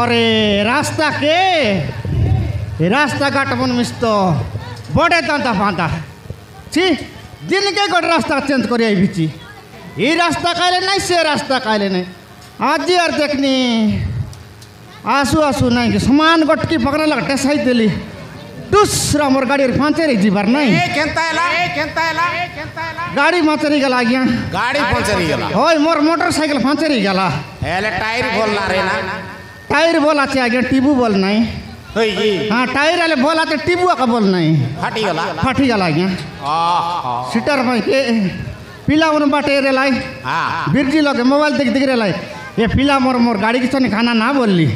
अरे रास्ता के रास्ता घाट मन मिस्तो बड़े दांता फांता छी दिन के गोट रास्ता चेंज कर ये रास्ता काले नहीं से रास्ता काले नहीं आज यार देखनी आसू आसू नहीं कि समान गोटकी पकड़ा लग टेसाई देली दूसरा मोर गाड़ी फांचे रही जीवार नहीं गाड़ी माचरी गला गया गाड़ी पंचरी गला ओए मोर मोटरसाइकिल फांचरी गला एले टायर बोलना रे ना टायर बोल आते आगे टीबू बोल नहीं हाँ टायर वाले बोल आते टीबू का बोल नहीं फाटी गला गया सीटर में के पीला उन बाटे रे लाई बिरजी लोग मोबाइल देख देख रे लाई ये पीला मोर मोर गाड़ी की चने खाना ना बोलली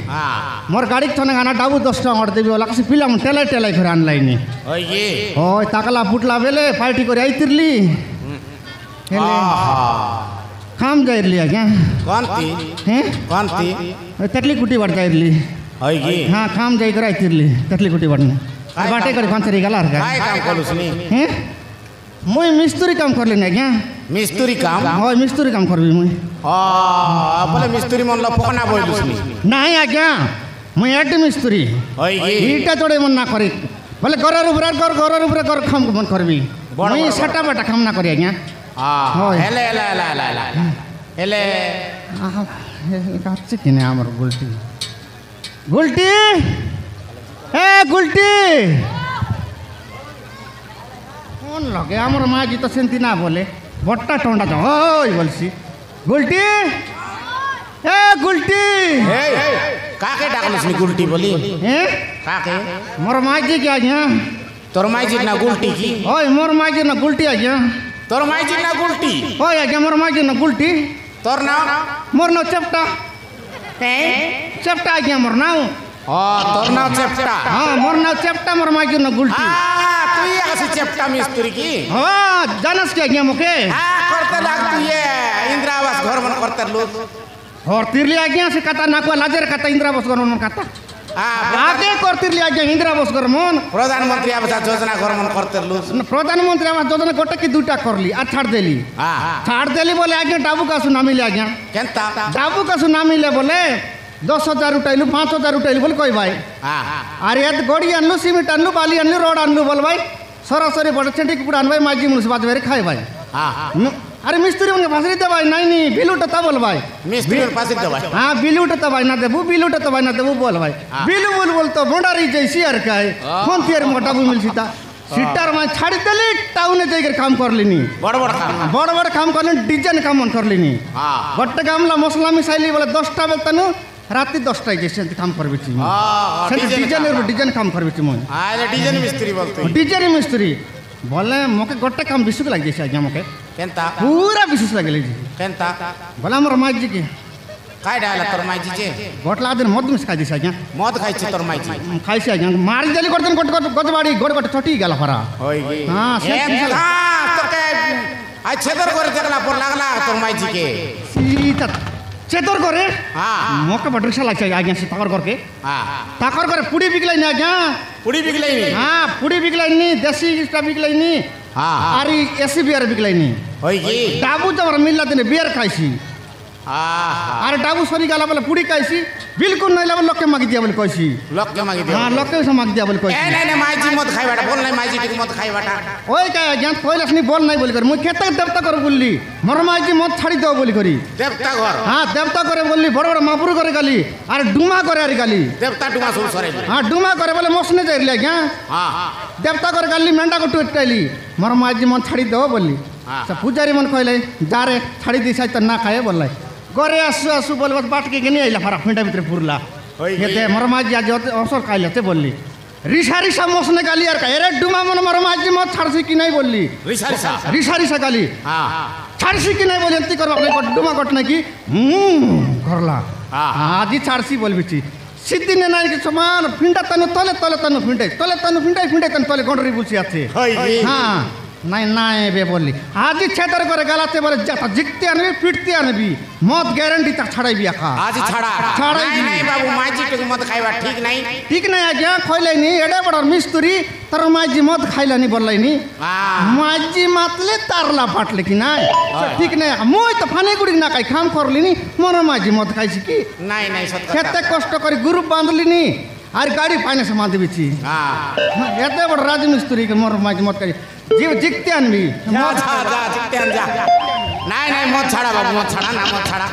मोर गाड़ी की चने खाना डाबू 10 टाका और देबी वाला किसी पीला मन टेलाई टेलाई घर ऑनलाइन नी ओए ताकला फुटला बेले पार्टी करे आइतिरली हेले काम जाइरली क्या कोनती हैं कोनती तकली कुटी बढ़ जाइरली हाँ काम जाई कर आइतिरली तकली कुटी बढ़ने बाटे करे फांचरी गला हर काय काम करूसनी हैं मुई मिस्त्री काम कर लेने क्या मिस्त्री काम ओए मिस्त्री काम करबी मुई बोले मिस्त्री मन लो पकना बोलुसनी नहीं आज्ञा मुई एट मिस्त्री ईटा जोड़े मन ना करी बोले घर ऊपर घर काम मन करबी मुई सटा बटा काम ना करी आज्ञा हेले हेले हेले हेले काचे किने हमर गुलटी गुलटी ए गुलटी कौन लगे हमर माँ जी तो सेंती ना बोले बट्टा टोंडा जा ओय बोलसी गुलटी ए गुलटी काके डाकलसनी गुलटी बोली हैं काके मोर माँ जी क्या आज्ञा तोर माँ जी ना गुलटी की ओय मोर माँ जी ना गुलटी आज्ञा तोर माँ जी ना गुलटी ओय आज्ञा मोर माँ जी ना गुलटी तोर नाम मोर नाम चपटा चपटा आज्ञा मोर नाम तोर नाम चपटा हाँ मोर नाम चपटा मोर माँ जी ना गुलटी तू ये ऐसी चपटा मिस्त्री की हाँ जानस क्या आज्ञा मुके करते लाग तू ये इंदिरा आवास घर मन करते लोग और तिरली आज्ञा से कथा नाकुआ लाजर कथा इंदिरा आवास घर मन कथा आगे करतिरली आज्ञा इंदिरा आवास घर मन प्रधानमंत्री आवास योजना घर मन करते लोग प्रधानमंत्री आवास योजना गोटे की दुटा करली आ छाड़ देली बोले आज्ञा डाबू का सुना मिले आज्ञा केनता डाबू का सुना मिले बोले 10,000 उठाइलु 5,000 उठाइलु बोले कोई भाई अरे यार गोड़ी अनलु सीमेंट अनलु बाली अनलु रोड अनलु बोल भाई सरासरी बड़े छेटी कुकुड़ा अनवाई माजी मुनिस बात वेरे खाए भाई अरे मिस्त्री उनके फांसी दे भाई नहीं बिल उठता बोल भाई मिस्त्री उन फांसी दे भाई हाँ बिल उठता भाई ना देबू बिल उठता भाई ना देबू बोल भाई बिल बोल तो बोंडारी जैसी यार का है कौन थियर मोटा भी मिल सीता सीटर में छाड़ी देली टाउन जाकर काम कर लेनी बड़ काम कर लेनी डिजाइन काम कर लेनी गोटे गामला मसला मिसाइली बोले 10टा बेल तनु राति 10टा जैसे काम कर डिजाइन काम कर डिजाइन मिस्त्री बोलते डिजाइन मिस्त्री बोले मोके गोटे काम विश्व लग जाए आज्ञा मोके केनता पूरा विश्वास लगे केनता बोला हमर माँ जी के काय डाला तोर माँ जी जे गोटला दिन मद मिस खाई दिस आज्ञा मद खाई छी तोर माँ जी खाई छी आज्ञा मारी देली करदन गजबाड़ी गोट छोटी गेला फरा हां तो के आ छेदर करे देखला पर लागला तोर माँ जी के सीता चेतर करे हां मोके बडरिसा लाग छै आज्ञा से ताकर करके ताकर करे पुड़ी बिकलाई ना आज्ञा पुड़ी बिकलाई नी हां पुड़ी बिकलाई नी देसी स्टा बिकलाई नी आरी एसी बियर बिकलाई नी डाबू जबर मिलला तने बियर खाइसी अरे डाबू सरी गाला बोले पुड़ी खाइसी बिल्कुल नहीं लाभ लोग के मांग दिया बोले कैसी लोग के मांग दिया हां लोग के से मांग दिया बोले कैसी नहीं माई जी मत खाई बेटा बोल नहीं माई जी मत खाई बेटा ओए का ज्ञान कोई लसनी बोल नहीं बोल कर मु केता देवता कर बोलली मोर माई जी मत छाड़ी दो बोली करी देवता घर हां देवता करे बोलली बड़ बड़ महापुर करे गाली अरे डुमा करे अरे गाली देवता डुमा सब सरे हां डुमा करे बोले मसने जाइले क्या हां देवता करे गाली मेंढा को टूटैली मोर माई जी मत छाड़ी दो बोलली से पुजारी मन कहले जा रे छाड़ी दिस तो ना खाए बोलले गरे आसु आसु बोल बस बाट के नहीं आइला फरा फिंडा भीतर पुरला হই গে। এতে মোর মাঝি আজ অসর খাইলেতে বললি রিসা রিসা মসনে গালি আর এরে ডুমা মনে মোর মাঝি মত ছাড়ছি কি নাই বললি রিসা রিসা রিসা রিসা গালি হ্যাঁ ছাড়ছি কি নাই বলি এমতি করবা ডুমা কট নাকি করলা আজি ছাড়ছি বলবিছি সিদ্দিনে নাই কি সমান ফিন্ডা তানু তলে তলে তানু ফিন্ডাই ফিন্ডাই তানু তলে গন্ডরি বুঝি আছে হই গে। হ্যাঁ নাই নাই বে বললি আজি ছেদর করে গালাতে বলে যা জিততে আনবি পিটতে আনবি মদ গ্যারান্টি তা ছাড়াইবি একা আজ ছাড়া ছাড়াই নাই দি। নাই বাবু মাঝি টুকু মত খাইবা ঠিক নাই ঠিক নাই আজ্ঞা খইলাইনি এডে বড় মিস্তুরি তার মাঝি মদ খাইলানি বললাইনি মাঝি মাতলে তারলা ফাটলে কি নাই ঠিক নাই মই তো ফানে গুড়ি না খাই খাম করলিনি মোর মাঝি মদ খাইছি কি নাই নাই সত্য খেতে কষ্ট করে গ্রুপ বাঁধলিনি আর গাড়ি ফাইন্যান্স বাঁধবিছি হ্যাঁ এত বড় রাজমিস্ত্রিকে মোর মাঝি মদ খাই জিততে আনবি যা যা যা জিততে আন যা নাই নাই মদ ছাড়া বাবু মদ ছাড়া না মদ ছাড়া